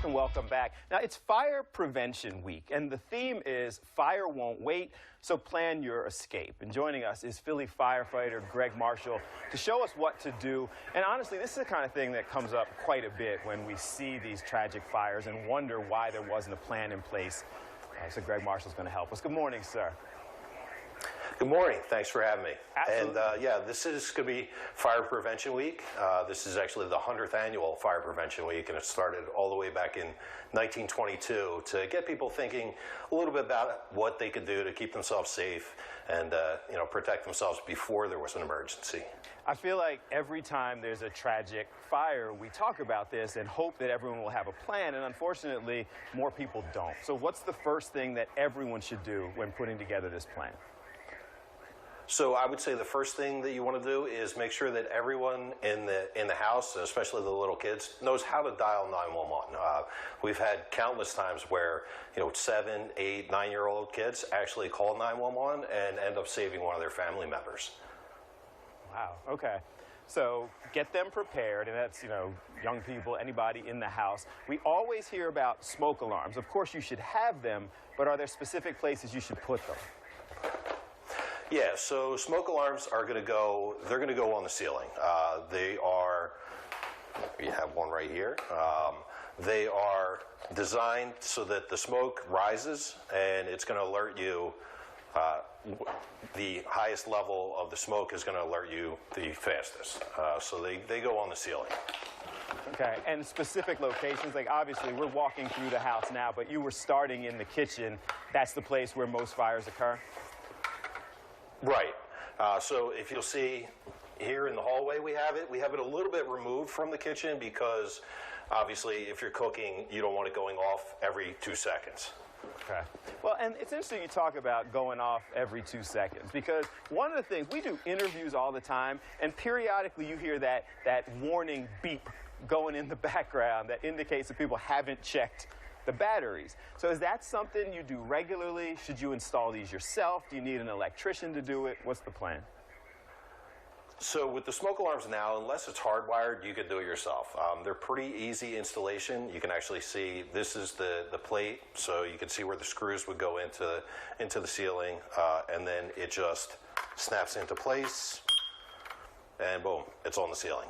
And welcome back. Now, it's Fire Prevention Week, and the theme is Fire Won't Wait, so plan your escape. And joining us is Philly firefighter Greg Marshall to show us what to do. And honestly, this is the kind of thing that comes up quite a bit when we see these tragic fires and wonder why there wasn't a plan in place. So Greg Marshall's going to help us. Good morning, sir. Good morning. Thanks for having me. Absolutely. And yeah, this is going to be Fire Prevention Week. This is actually the 100th annual Fire Prevention Week, and it started all the way back in 1922 to get people thinking a little bit about what they could do to keep themselves safe and protect themselves before there was an emergency. I feel like every time there's a tragic fire, we talk about this and hope that everyone will have a plan, and unfortunately, more people don't. So what's the first thing that everyone should do when putting together this plan? So I would say the first thing that you want to do is make sure that everyone in the house, especially the little kids, knows how to dial 911. We've had countless times where 7, 8, 9-year-old kids actually call 911 and end up saving one of their family members. Wow. Okay. So get them prepared, and that's young people, anybody in the house. We always hear about smoke alarms. Of course, you should have them, but are there specific places you should put them? Yeah, so smoke alarms are going to go, they're going to go on the ceiling. They are, you have one right here. They are designed so that the smoke rises and it's going to alert you. The highest level of the smoke is going to alert you the fastest. So they go on the ceiling. Okay, and specific locations, like obviously we're walking through the house now, but you were starting in the kitchen. That's the place where most fires occur? Right. So if you'll see here in the hallway we have it a little bit removed from the kitchen because obviously if you're cooking, you don't want it going off every 2 seconds. Okay. Well, and it's interesting you talk about going off every 2 seconds because one of the things, we do interviews all the time, and periodically you hear that warning beep going in the background that indicates that people haven't checked the batteries. So is that something you do regularly? Should you install these yourself? Do you need an electrician to do it? What's the plan? So with the smoke alarms now, unless it's hardwired, you can do it yourself. They're pretty easy installation. You can actually see this is the plate, so you can see where the screws would go into the ceiling, and then it just snaps into place, and boom, it's on the ceiling.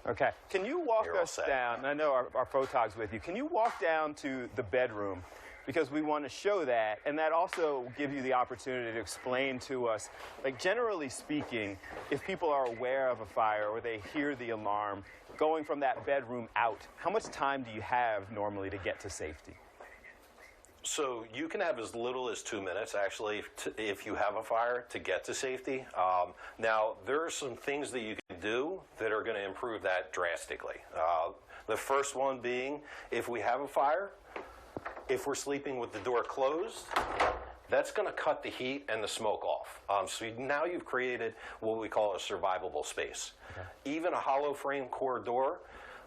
Okay. Can you walk us down? I know our photog's with you. Can you walk down to the bedroom? Because we want to show that, and that also give you the opportunity to explain to us, like generally speaking, if people are aware of a fire or they hear the alarm, going from that bedroom out, how much time do you have normally to get to safety? So you can have as little as 2 minutes, actually, if you have a fire, to get to safety. Now, there are some things that you can do that are going to improve that drastically. The first one being, if we have a fire, if we're sleeping with the door closed, that's going to cut the heat and the smoke off. So now you've created what we call a survivable space. Okay. Even a hollow frame core door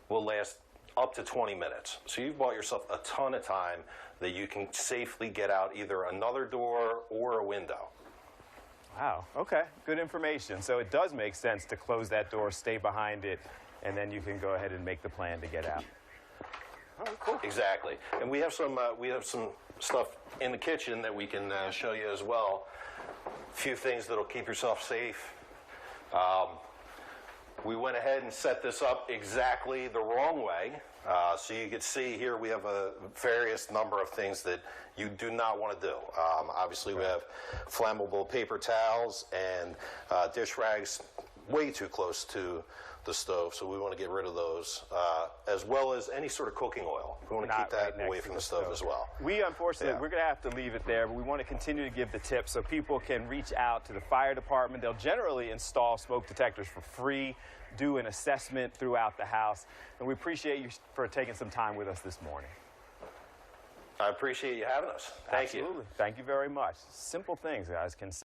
will last up to 20 minutes. So you've bought yourself a ton of time that you can safely get out either another door or a window. Wow, okay, good information. So it does make sense to close that door, stay behind it, and then you can go ahead and make the plan to get out. Oh, cool. Exactly. And we have some stuff in the kitchen that we can show you as well. A few things that'll keep yourself safe. We went ahead and set this up exactly the wrong way. So you can see here we have a various number of things that you do not want to do. Obviously we have flammable paper towels and dish rags way too close to the stove, so we want to get rid of those, as well as any sort of cooking oil. We want to keep that away from the stove as well. We, unfortunately, we're going to have to leave it there, but we want to continue to give the tips so people can reach out to the fire department. They'll generally install smoke detectors for free, do an assessment throughout the house, and we appreciate you for taking some time with us this morning. I appreciate you having us. Thank you. Absolutely. Thank you very much. Simple things, guys.